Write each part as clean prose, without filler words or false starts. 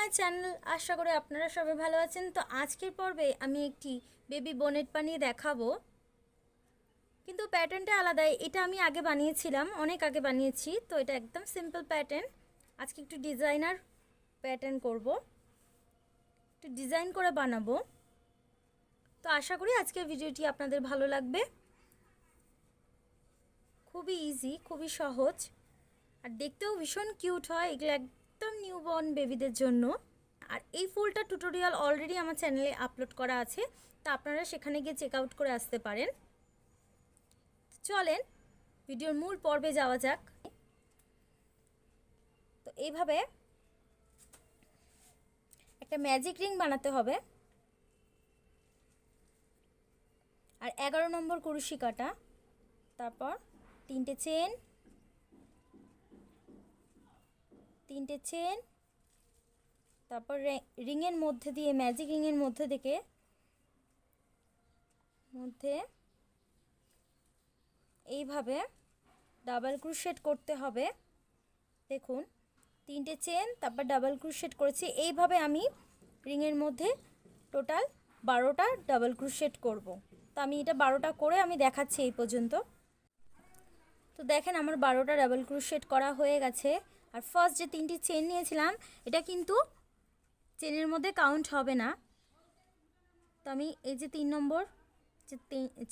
My channel. আশা করি আপনারা সবাই ভালো আছেন। তো আজকের পর্বে আমি একটি বেবি বনেট বানিয়ে দেখাবো, কিন্তু প্যাটার্নটা আলাদা। এটা আমি আগে বানিয়েছিলাম, অনেক আগে বানিয়েছি। তো এটা একদম সিম্পল প্যাটার্ন। আজকে একটু ডিজাইনার প্যাটার্ন করব, একটু ডিজাইন করে বানাবো। তো আশা করি আজকের ভিডিওটি আপনাদের ভালো লাগবে। খুবই ইজি, খুবই সহজ, আর দেখতেও ভীষণ কিউট হয়। এগুলো একদম নিউবর্ন বেবিদের জন্য। আর এই ফুলটা টিউটোরিয়াল অলরেডি আমার চ্যানেলে আপলোড করা আছে, তা আপনারা সেখানে গিয়ে চেক আউট করে আসতে পারেন। চলেন ভিডিওর মূল পর্বে যাওয়া যাক। তো এইভাবে একটা ম্যাজিক রিং বানাতে হবে, আর 11 নম্বর কুরুশি কাটা, তারপর তিনটে চেন, তারপর রিংয়ের মধ্যে দিয়ে, ম্যাজিক রিংয়ের মধ্যে এইভাবে ডাবল ক্রোশেট করতে হবে। দেখুন, তিনটে চেন, তারপর ডাবল ক্রোশেট করেছি। এইভাবে আমি রিংয়ের মধ্যে টোটাল 12টা ডাবল ক্রোশেট করব। তো আমি এটা 12টা করে আমি দেখাচ্ছি এই পর্যন্ত। তো দেখেন, আমার 12টা ডাবল ক্রোশেট করা হয়ে গেছে। আর ফার্স্ট যে 3টি চেন নিয়েছিলাম, এটা কিন্তু চেনের মধ্যে কাউন্ট হবে না। তো আমি এই যে 3 নম্বর যে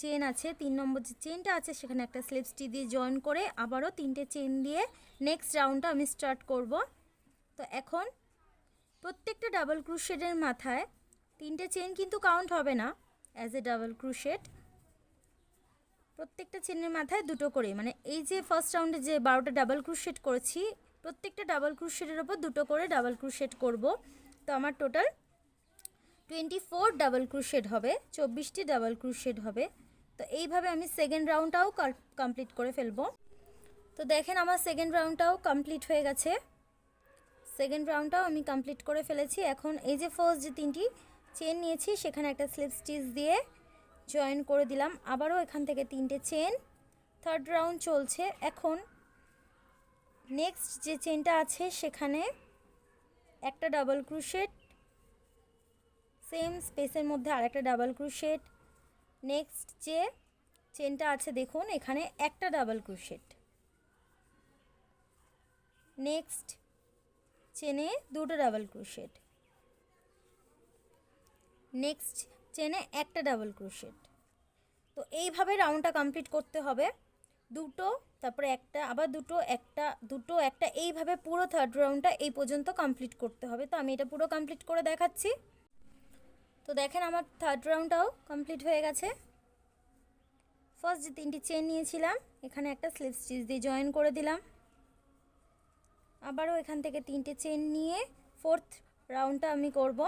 চেন আছে, 3 নম্বর যে চেনটা আছে, সেখানে একটা স্লিপ স্টিচ দিয়ে জয়েন করে আবারও 3টে চেন দিয়ে নেক্সট রাউন্ডটা আমি স্টার্ট করব। তো এখন প্রত্যেকটা ডাবল ক্রোশেটের মাথায় 3টে চেন কিন্তু কাউন্ট হবে না অ্যাজ এ ডাবল ক্রোশেট। প্রত্যেকটা চেনের মাথায় দুটো করে, মানে এই যে ফার্স্ট রাউন্ডে যে 12টা ডাবল ক্রোশেট করেছি, প্রত্যেকটা ডাবল ক্রোশেটের ওপর দুটো করে ডাবল ক্রোশেট করব। তো আমার টোটাল 24 ডাবল ক্রোশেট হবে, 24টি ডাবল ক্রোশেট হবে। তো এইভাবে আমি সেকেন্ড রাউন্ডটাও কমপ্লিট করে ফেলবো। তো দেখেন, আমার সেকেন্ড রাউন্ডটাও কমপ্লিট হয়ে গেছে। সেকেন্ড রাউন্ডটাও আমি কমপ্লিট করে ফেলেছি। এখন এই যে ফার্স্ট যে 3টি চেন নিয়েছি, সেখানে একটা স্লিপ স্টিচ দিয়ে জয়েন করে দিলাম। আবারও এখান থেকে 3টে চেন, থার্ড রাউন্ড চলছে। এখন নেক্সট যে চেনটা আছে, সেখানে একটা ডাবল ক্রোশেট, সেম স্পেসের মধ্যে আরেকটা ডাবল ক্রোশেট। নেক্সট যে চেনটা আছে, দেখুন এখানে একটা ডাবল ক্রোশেট। নেক্সট চেনে দুটো ডাবল ক্রোশেট। নেক্সট চেনে একটা ডাবল ক্রোশেট। তো এইভাবে রাউন্ডটা কমপ্লিট করতে হবে। দুটো, তারপরে একটা, আবার দুটো, একটা, দুটো, একটা, এইভাবে পুরো থার্ড রাউন্ডটা এই পর্যন্ত কমপ্লিট করতে হবে। তো আমি এটা পুরো কমপ্লিট করে দেখাচ্ছি। তো দেখেন, আমার থার্ড রাউন্ডটাও কমপ্লিট হয়ে গেছে। ফার্স্ট যে 3টি চেন নিয়েছিলাম, এখানে একটা স্লিপ স্টিচ দিয়ে জয়েন করে দিলাম। আবারও এখান থেকে 3টে চেন নিয়ে ফোর্থ রাউন্ডটা আমি করব।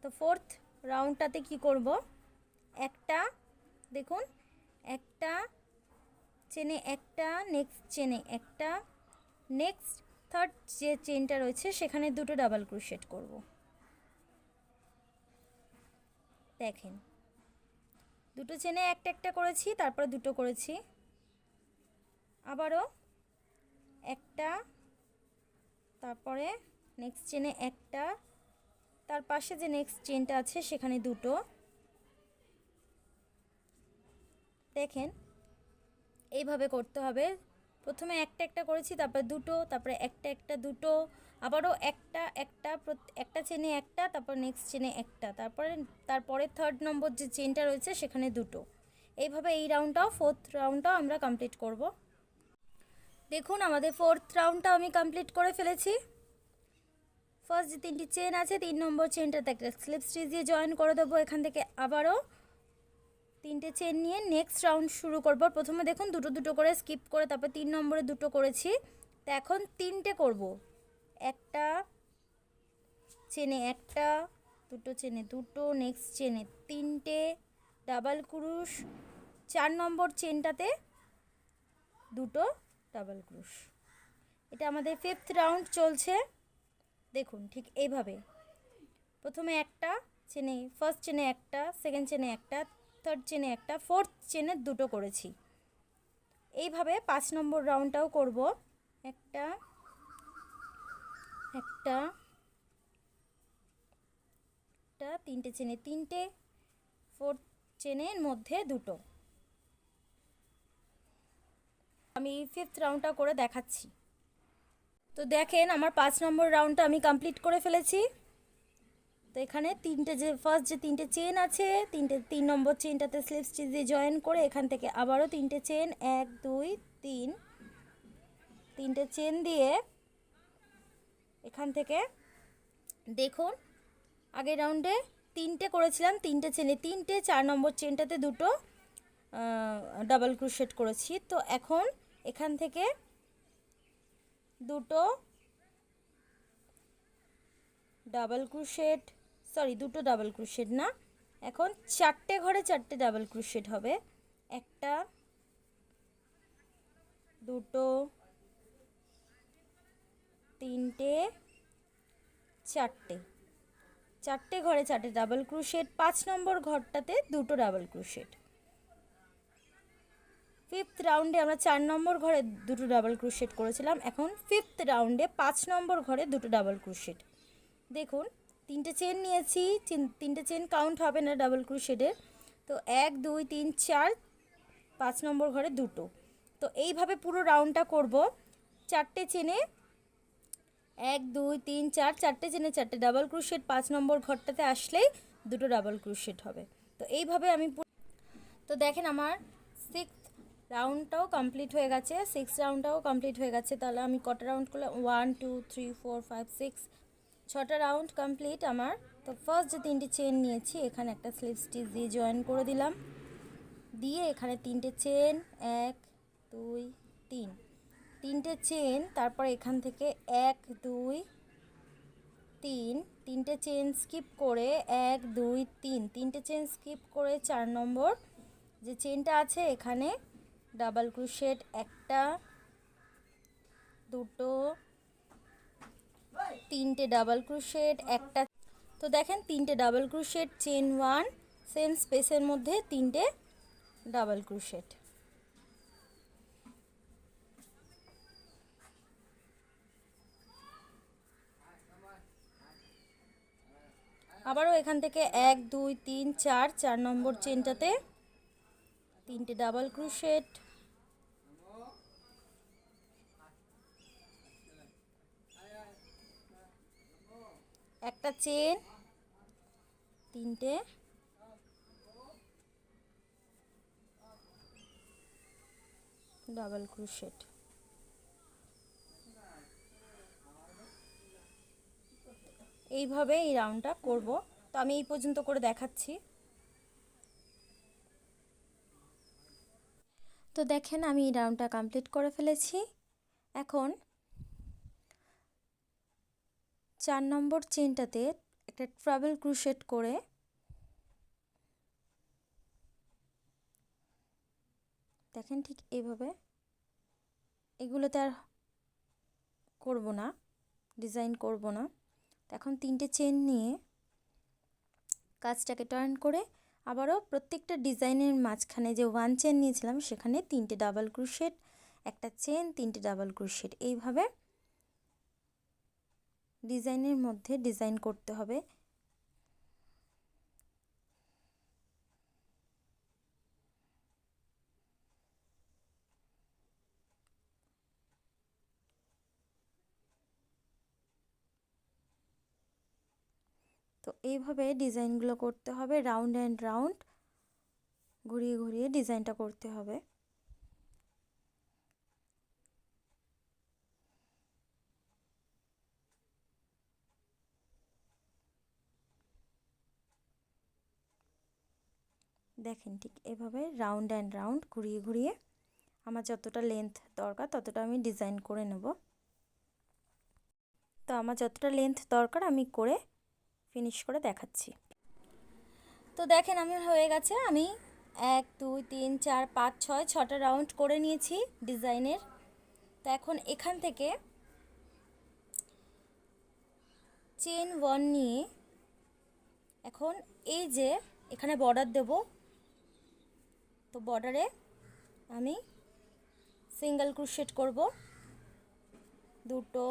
তো ফোর্থ রাউন্ডটাতে কি করব, একটা, দেখুন একটা চেনে একটা, নেক্সট চেনে একটা, নেক্সট থার্ড যে চেনটা রয়েছে সেখানে দুটো ডাবল ক্রোশেট করব। দেখেন, দুটো চেনে একটা একটা করেছি, তারপরে দুটো করেছি, আবারও একটা, তারপরে নেক্সট চেনে একটা, তার পাশে যে নেক্সট চেনটা আছে সেখানে দুটো। দেখেন, এইভাবে করতে হবে। প্রথমে একটা একটা করেছি, তারপরে দুটো, তারপরে একটা একটা, দুটো, আবারও একটা একটা, একটা চেনে একটা, তারপর নেক্সট চেনে একটা, তারপরে থার্ড নম্বর যে চেনটা রয়েছে সেখানে দুটো। এইভাবে এই রাউন্ডটাও, ফোর্থ রাউন্ডটাও আমরা কমপ্লিট করব। দেখুন, আমাদের ফোর্থ রাউন্ডটা আমি কমপ্লিট করে ফেলেছি। ফার্স্ট যে 3টি চেন আছে, 3 নম্বর চেনটাতে একটা স্লিপ স্টিচ দিয়ে জয়েন করে দেবো। এখান থেকে আবারও 3টে চেন নিয়ে নেক্সট রাউন্ড শুরু করব। প্রথমে দেখুন দুটো দুটো করে স্কিপ করে তারপর 3 নম্বরে দুটো করেছি। তো এখন 3টে করব, একটা চেনে একটা, দুটো চেনে দুটো, নেক্সট চেনে 3টে ডাবল ক্রোশ, 4 নম্বর চেনটাতে দুটো ডাবল ক্রোশ। এটা আমাদের ফিফথ রাউন্ড চলছে। দেখুন, ঠিক এইভাবে প্রথমে একটা চেনে, ফার্স্ট চেনে একটা, সেকেন্ড চেনে একটা, থার্ড চেনে একটা, ফোর্থ চেনে দুটো করেছি। এইভাবে 5 নম্বর রাউন্ডটাও করব। একটা, একটা, একটা, তিনটে চেনে তিনটে, 4 চেনের মধ্যে দুটো। আমি 5th রাউন্ডটা করে দেখাচ্ছি। তো দেখেন আমার 5 নম্বর রাউন্ডটা আমি কমপ্লিট করে ফেলেছি। তো এখানে তিনটে যে ফার্স্ট যে তিনটে চেন আছে, 3 নম্বর চেনটাতে স্লিপ স্টিচ দিয়ে জয়েন করে এখান থেকে আবারও তিনটে চেন, 1 2 3, তিনটে চেন দিয়ে এখান থেকে দেখুন আগের রাউন্ডে তিনটে করেছিলাম, তিনটে চেনে তিনটে, 4 নম্বর চেনটাতে দুটো ডাবল ক্রোশেট করেছি। তো এখন এখান থেকে দুটো ডাবল ক্রোশেট, দুটো ডাবল ক্রোশেট না, এখন 4টে ঘরে 4টে ডাবল ক্রোশেট হবে। একটা, দুটো, তিনটে, 4টে, 4টে ঘরে 4টে ডাবল ক্রোশেট। 5 নম্বর ঘরটাতে দুটো ডাবল ক্রোশেট। 5th রাউন্ডে আমরা 4 নম্বর ঘরে দুটো ডাবল ক্রোশেট করেছিলাম, এখন 5th রাউন্ডে 5 নম্বর ঘরে দুটো ডাবল ক্রোশেট। দেখুন তিনটে চেন নিয়েছি, তিনটে চেন কাউন্ট হবে না ডাবল ক্রোশেটের। তো 1 2 3 4, 5 নম্বর ঘরে দুটো। তো এইভাবে পুরো রাউন্ডটা করব। 4টে চেনে 1 2 3 4, 4টে চেনে 4টে ডাবল ক্রোশেট, 5 নম্বর ঘরটাতে আসলেই দুটো ডাবল ক্রোশেট হবে। তো এইভাবে আমি, তো দেখেন আমার 6th রাউন্ডটাও কমপ্লিট হয়ে গেছে, 6 রাউন্ডটাও কমপ্লিট হয়ে গেছে। তাহলে আমি কটা রাউন্ড করলাম, 1 2 3 4 5 6, 6টা রাউন্ড কমপ্লিট আমার। তো ফার্স্ট যে তিনটে চেন নিয়েছি এখানে একটা স্লিপ স্টিচ দিয়ে জয়েন করে দিলাম, দিয়ে এখানে তিনটে চেন, 1 2 3, তিনটে চেন, তারপর এখান থেকে 1 2 3, তিনটে চেন স্কিপ করে 1 2 3, তিনটে চেন স্কিপ করে 4 নম্বর যে চেনটা আছে এখানে ডাবল ক্রোশেট, একটা, দুটো, তিনটে ডাবল ক্রোশেট, একটা। তো দেখেন তিনটে ডাবল ক্রোশেট, চেন 1, সেম স্পেসের মধ্যে তিনটে ডাবল ক্রোশেট। আবারও এখান থেকে 1 2 3 4, 4 নম্বর চেনটাতে তিনটে ডাবল ক্রোশেট, একটা চেন, তিনটে ডাবল ক্রোশেট। এইভাবে এই রাউন্ডটা করব। তো আমি এই পর্যন্ত করে দেখাচ্ছি। তো দেখেন আমি এই রাউন্ডটা কমপ্লিট করে ফেলেছি। এখন 4 নম্বর চেনটাতে একটা ট্রাবল ক্রোশেট করে দেখেন ঠিক এইভাবে, এগুলোতে আর করব না, ডিজাইন করব না। এখন তিনটে চেন নিয়ে কাজটাকে টার্ন করে আবারও প্রত্যেকটা ডিজাইনের মাঝখানে যে 1 চেন নিয়েছিলাম সেখানে তিনটে ডাবল ক্রোশেট, একটা চেন, তিনটে ডাবল ক্রোশেট, এইভাবে ডিজাইনের মধ্যে ডিজাইন করতে হবে। তো এইভাবে ডিজাইনগুলো করতে হবে, রাউন্ড অ্যান্ড রাউন্ড ঘুরিয়ে ঘুরিয়ে ডিজাইনটা করতে হবে। দেখেন ঠিক এভাবে রাউন্ড অ্যান্ড রাউন্ড ঘুরিয়ে ঘুরিয়ে আমার যতটা লেন্থ দরকার ততটা আমি ডিজাইন করে নেব। তো আমার যতটা লেন্থ দরকার আমি করে ফিনিশ করে দেখাচ্ছি। তো দেখেন আমি হয়ে গেছে, আমি 1 2 3 4 5 6, 6টা রাউন্ড করে নিয়েছি ডিজাইনের। তো এখন এখান থেকে চেন 1 নিয়ে এখন এই যে এখানে বর্ডার দেব, তো বর্ডারে আমি সিঙ্গেল ক্রোশেট করব, দুটো,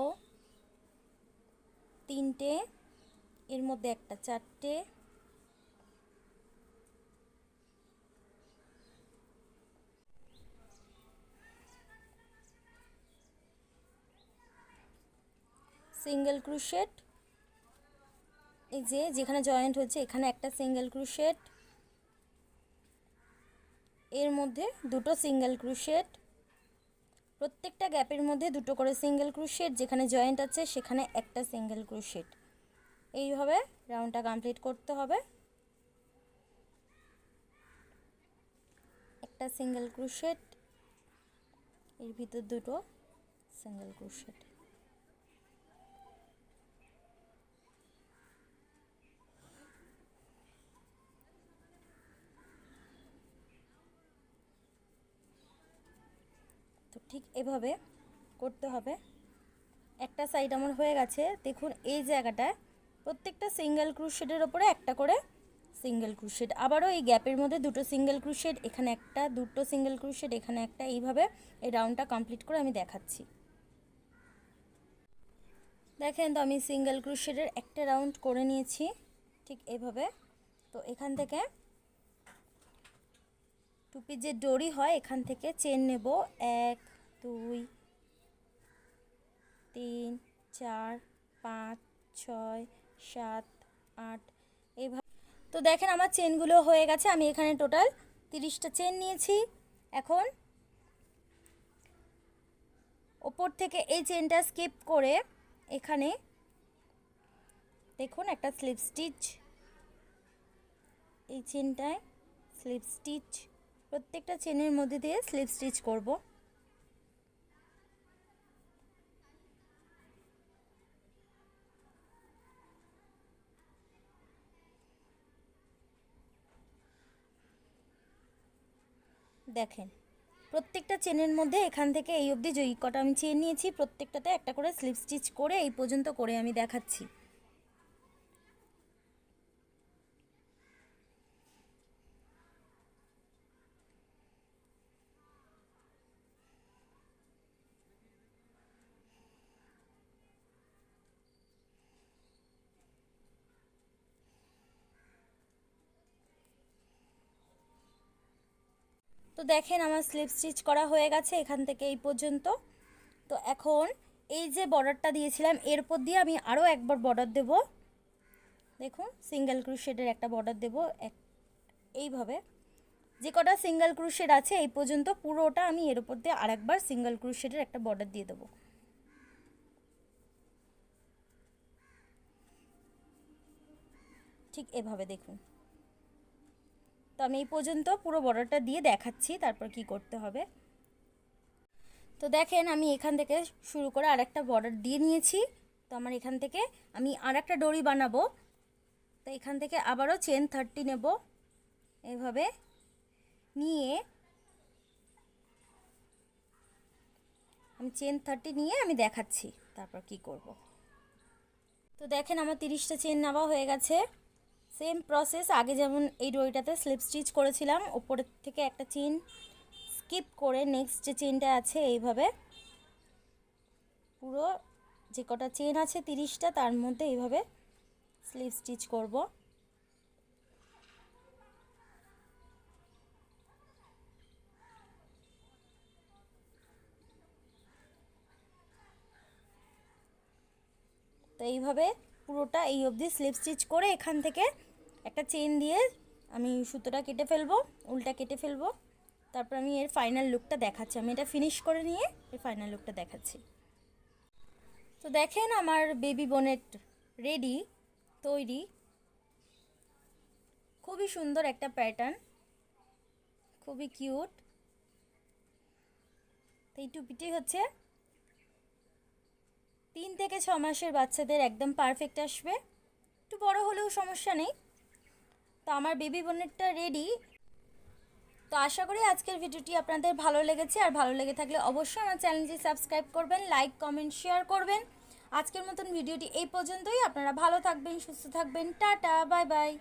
তিনটে, এর মধ্যে একটা, 4টে, সিঙ্গেল ক্রোশেট, এই যে যেখানে জয়েন্ট হচ্ছে এখানে একটা সিঙ্গেল ক্রোশেট, এর মধ্যে দুটো সিঙ্গেল ক্রোশেট, প্রত্যেকটা গ্যাপের মধ্যে দুটো করে সিঙ্গেল ক্রোশেট, যেখানে জয়েন্ট আছে সেখানে একটা সিঙ্গেল ক্রোশেট। এইভাবে রাউন্ডটা কমপ্লিট করতে হবে। একটা সিঙ্গেল ক্রোশেট, এর ভিতর দুটো সিঙ্গেল ক্রোশেট। তো ঠিক এভাবে করতে হবে। একটা সাইড আমার হয়ে গেছে। দেখুন এই জায়গাটায় প্রত্যেকটা সিঙ্গেল ক্রোশেটের ওপরে একটা করে সিঙ্গেল ক্রোশেট, আবারও এই গ্যাপের মধ্যে দুটো সিঙ্গেল ক্রোশেট, এখানে একটা, দুটো সিঙ্গেল ক্রোশেট, এখানে একটা। এইভাবে এই রাউন্ডটা কমপ্লিট করে আমি দেখাচ্ছি। দেখেন তো আমি সিঙ্গেল ক্রোশেটের একটা রাউন্ড করে নিয়েছি ঠিক এভাবে। তো এখান থেকে টুপির যে ডরি হয় এখান থেকে চেন নেব 1 2 3 4 5 6 7 8 এইভাবে। তো দেখেন আমার চেনগুলো হয়ে গেছে। আমি এখানে টোটাল 30টা চেন নিয়েছি। এখন ওপর থেকে এই চেনটা স্কিপ করে এখানে দেখুন একটা স্লিপ স্টিচ, এই চেনটায় স্লিপ স্টিচ, প্রত্যেকটা চেনের মধ্যে দিয়ে স্লিপ স্টিচ করব। দেখেন প্রত্যেকটা চেনের মধ্যে এখান থেকে এই অবধি যে কটা আমি চেন নিয়েছি প্রত্যেকটাতে একটা করে স্লিপ স্টিচ করে এই পর্যন্ত করে আমি দেখাচ্ছি। তো দেখেন আমার স্লিপ স্টিচ করা হয়ে গেছে এখান থেকে এই পর্যন্ত। তো এখন এই যে বর্ডারটা দিয়েছিলাম এর উপর দিয়ে আমি আরও একবার বর্ডার দেব। দেখুন সিঙ্গেল ক্রোশেটের একটা বর্ডার দেব এইভাবে। যে কটা সিঙ্গেল ক্রোশেট আছে এই পর্যন্ত পুরোটা আমি এর উপর দিয়ে আরেকবার সিঙ্গেল ক্রোশেটের একটা বর্ডার দিয়ে দেবো। ঠিক এভাবে দেখুন। তো আমি এই পর্যন্ত পুরো বর্ডারটা দিয়ে দেখাচ্ছি তারপর কি করতে হবে। তো দেখেন আমি এখান থেকে শুরু করে আরেকটা বর্ডার দিয়ে নিয়েছি। তো আমার এখান থেকে আমি আরেকটা ডরি বানাবো। তো এখান থেকে আবারও চেন 30 নেব, এইভাবে নিয়ে আমি চেন 30 নিয়ে আমি দেখাচ্ছি তারপর কি করব। তো দেখেন আমার 30টা চেন নেওয়া হয়ে গেছে। সেম প্রসেস আগে যেমন এই ডরিটাতে স্লিপ স্টিচ করেছিলাম, ওপরের থেকে একটা চেন স্কিপ করে নেক্সট যে চেনটা আছে এইভাবে পুরো যে কটা চেন আছে 30টা তার মধ্যে এইভাবে স্লিপ স্টিচ করব। তো এইভাবে পুরোটা এই অবধি স্লিপ স্টিচ করে এখান থেকে একটা চেন দিয়ে আমি সুতোটা কেটে ফেলবো, উল্টা কেটে ফেলবো। তারপর আমি এর ফাইনাল লুকটা দেখাচ্ছি। আমি এটা ফিনিশ করে নিয়ে এর ফাইনাল লুকটা দেখাচ্ছি। তো দেখেন আমার বেবি বনেট রেডি, তৈরি। খুবই সুন্দর একটা প্যাটার্ন, খুবই কিউট। তো এই টুপিটি হচ্ছে 3 থেকে 6 মাসের বাচ্চাদের একদম পারফেক্ট আসবে, একটু বড় হলেও সমস্যা নেই। তো আমার বেবি বনেটটা রেডি। তো আশা করি আজকের ভিডিওটি আপনাদের ভালো লেগেছে, আর ভালো লেগে থাকলে অবশ্যই আমার চ্যানেলটি সাবস্ক্রাইব করবেন, লাইক কমেন্ট শেয়ার করবেন। আজকের মতন ভিডিওটি এই পর্যন্তই। আপনারা ভালো থাকবেন, সুস্থ থাকবেন। Tata, bye bye.